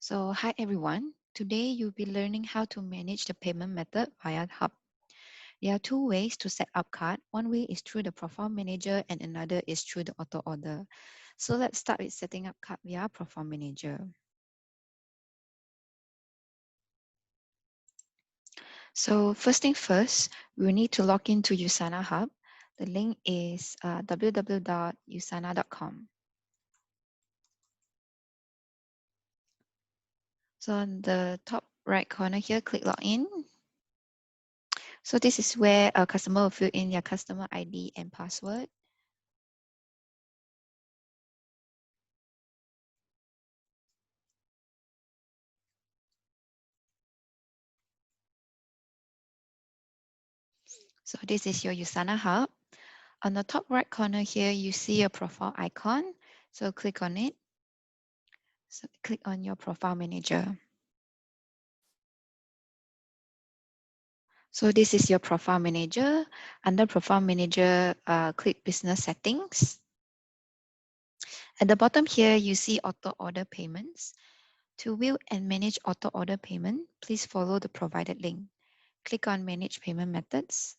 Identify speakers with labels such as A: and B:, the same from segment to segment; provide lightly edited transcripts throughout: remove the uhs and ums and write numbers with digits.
A: So, hi everyone. Today you'll be learning how to manage the payment method via Hub. There are two ways to set up card. One way is through the Profile Manager and another is through the Auto Order. So let's start with setting up card via Profile Manager. So first thing first, we need to log into Usana Hub. The link is www.usana.com. So on the top right corner here, click Login. So this is where a customer will fill in their customer ID and password. So this is your Usana Hub. On the top right corner here, you see a profile icon. So click on it. So click on your profile manager. So this is your profile manager. Under profile manager, click business settings. At the bottom here, you see auto order payments. To view and manage auto order payment, please follow the provided link. Click on manage payment methods.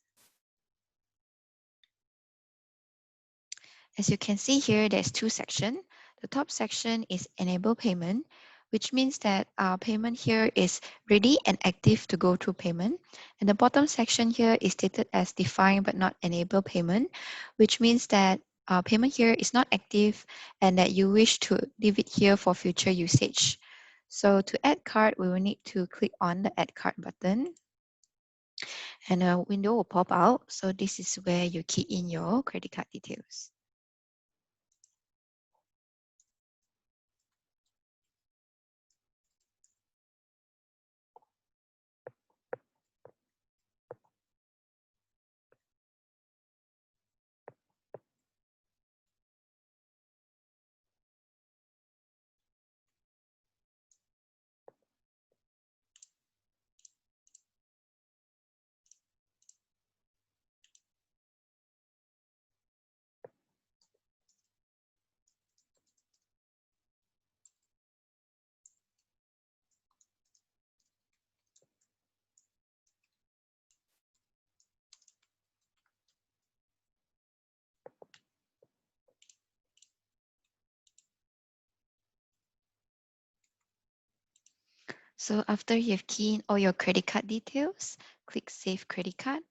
A: As you can see here, there's two sections. The top section is enable payment, which means that our payment here is ready and active to go through payment. And the bottom section here is stated as defined but not enable payment, which means that our payment here is not active and that you wish to leave it here for future usage. So to add card, we will need to click on the add card button and a window will pop out. So this is where you key in your credit card details. So after you've keyed in all your credit card details, click Save Credit Card.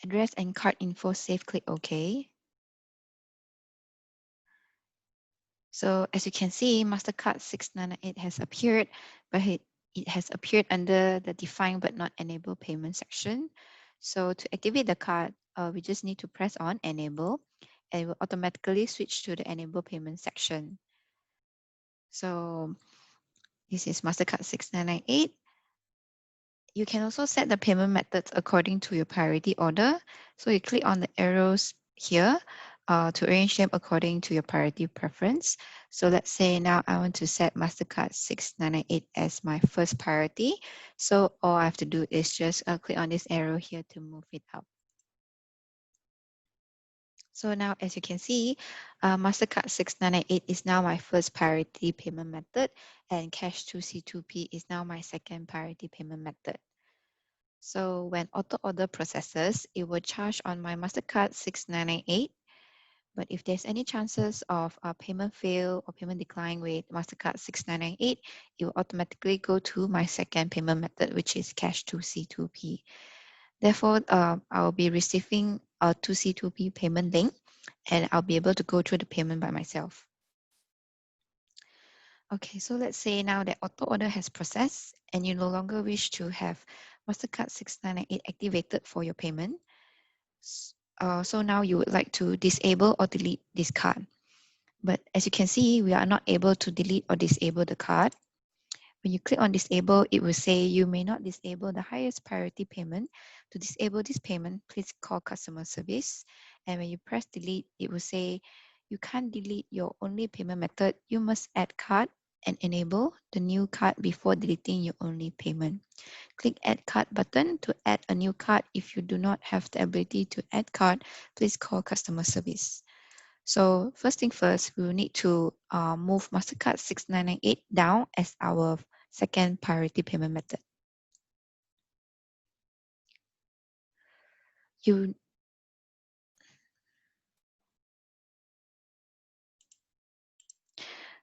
A: Address and card info save, click OK. So as you can see, MasterCard 6998 has appeared, but it has appeared under the Define but not Enable payment section. So to activate the card, we just need to press on Enable and it will automatically switch to the Enable payment section. So this is MasterCard 6998. You can also set the payment methods according to your priority order. So you click on the arrows here to arrange them according to your priority preference. So let's say now I want to set MasterCard 6998 as my first priority. So all I have to do is just click on this arrow here to move it up. So now, as you can see, MasterCard 6998 is now my first priority payment method and Cash to C2P is now my second priority payment method. So when auto order processes, it will charge on my MasterCard 6998. But if there's any chances of a payment fail or payment decline with MasterCard 6998, it will automatically go to my second payment method, which is Cash to C2P. Therefore, I will be receiving a 2C2P payment link and I'll be able to go through the payment by myself. Okay, so let's say now that auto order has processed and you no longer wish to have MasterCard 6998 activated for your payment. So now you would like to disable or delete this card. But as you can see, we are not able to delete or disable the card. When you click on disable, it will say you may not disable the highest priority payment. To disable this payment, please call customer service. And when you press delete, it will say you can't delete your only payment method. You must add card and enable the new card before deleting your only payment. Click add card button to add a new card. If you do not have the ability to add card, please call customer service. So first thing first, we will need to move Mastercard 6998 down as our second priority payment method.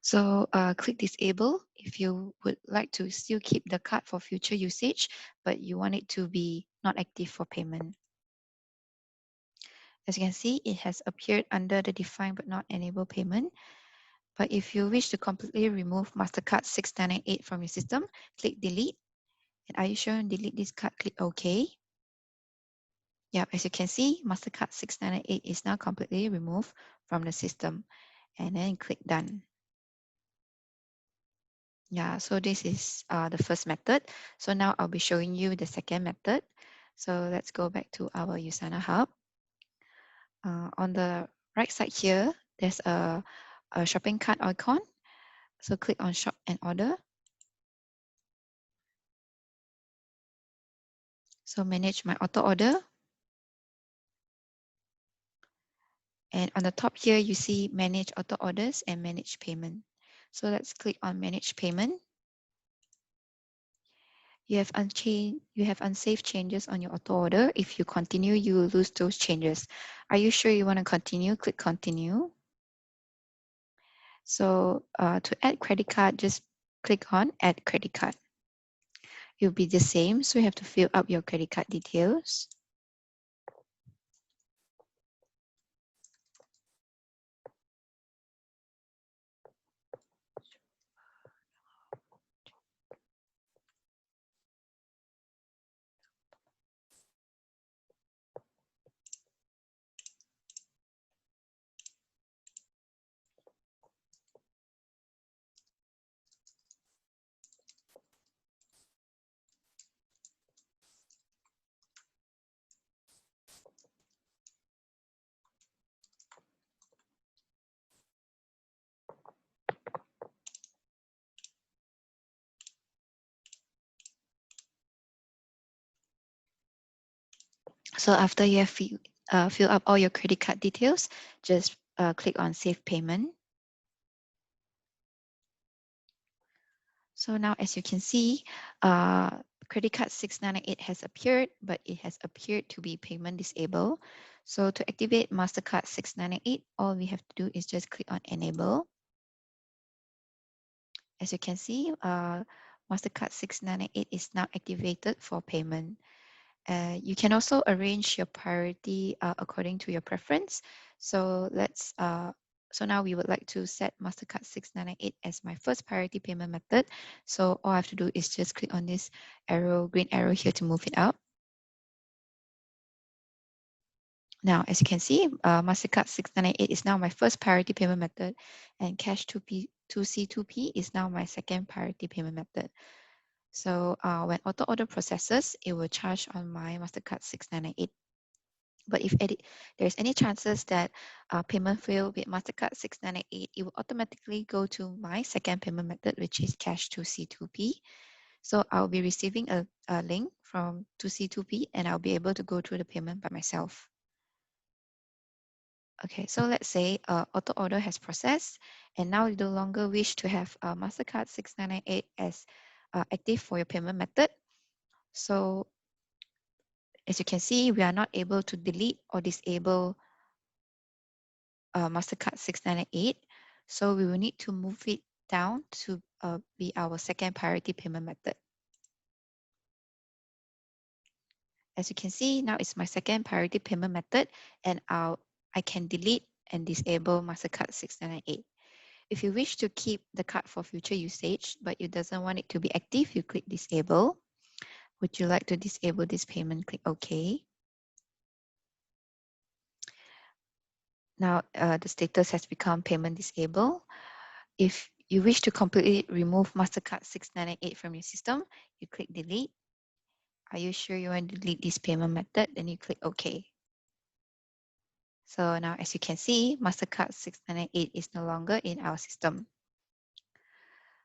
A: So click disable if you would like to still keep the card for future usage, but you want it to be not active for payment. As you can see, it has appeared under the define but not enable payment. But if you wish to completely remove Mastercard 6998 from your system, click delete. And are you sure to delete this card? Click OK. Yeah, as you can see, Mastercard 6998 is now completely removed from the system. And then click done. Yeah, so this is the first method. So now I'll be showing you the second method. So let's go back to our Usana Hub. On the right side here, there's a shopping cart icon. So click on shop and order. So manage my auto order. And on the top here, you see manage auto orders and manage payment. So let's click on manage payment. You have unsafe changes on your auto order. If you continue, you will lose those changes. Are you sure you want to continue? Click continue. So to add credit card, just click on add credit card. It will be the same. So you have to fill up your credit card details. So after you have fill up all your credit card details, just click on save payment. So now, as you can see, credit card 6998 has appeared, but it has appeared to be payment disabled. So to activate Mastercard 6998, all we have to do is just click on enable. As you can see, Mastercard 6998 is now activated for payment. You can also arrange your priority according to your preference. So so now we would like to set Mastercard 6998 as my first priority payment method. So all I have to do is just click on this green arrow here to move it up. Now, as you can see, Mastercard 6998 is now my first priority payment method, and Cash 2C2P is now my second priority payment method. So when auto order processes, it will charge on my Mastercard 6998. But if there's any chances that payment failed with Mastercard 6998, it will automatically go to my second payment method, which is Cash 2C2P. So I'll be receiving a link from 2C2P, and I'll be able to go through the payment by myself. Okay, so let's say auto order has processed, and now you no longer wish to have Mastercard 6998 as active for your payment method. So as you can see, we are not able to delete or disable Mastercard 6998. So we will need to move it down to be our second priority payment method. As you can see, now it's my second priority payment method, and I can delete and disable Mastercard 6998. If you wish to keep the card for future usage, but you doesn't want it to be active, you click disable. Would you like to disable this payment? Click OK. Now the status has become payment disabled. If you wish to completely remove Mastercard 6998 from your system, you click delete. Are you sure you want to delete this payment method? Then you click OK. So now, as you can see, Mastercard 6998 is no longer in our system.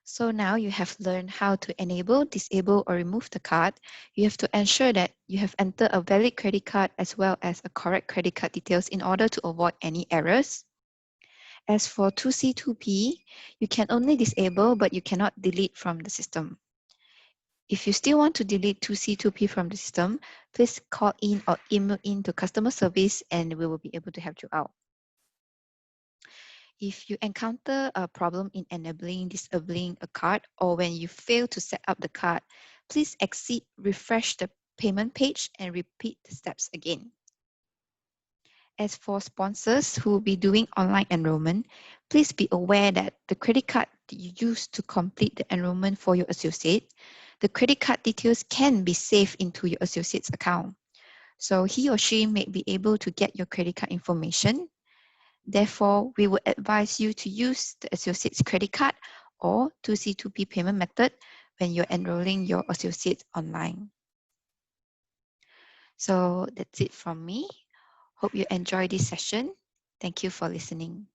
A: So now you have learned how to enable, disable, or remove the card. You have to ensure that you have entered a valid credit card as well as a correct credit card details in order to avoid any errors. As for 2C2P, you can only disable, but you cannot delete from the system. If you still want to delete 2C2P from the system, please call in or email in to customer service and we will be able to help you out. If you encounter a problem in enabling, disabling a card, or when you fail to set up the card, please refresh the payment page and repeat the steps again. As for sponsors who will be doing online enrollment, please be aware that the credit card that you use to complete the enrollment for your associate, the credit card details can be saved into your associate's account. So he or she may be able to get your credit card information. Therefore, we would advise you to use the associate's credit card or 2C2P payment method when you're enrolling your associates online. So that's it from me. Hope you enjoy this session. Thank you for listening.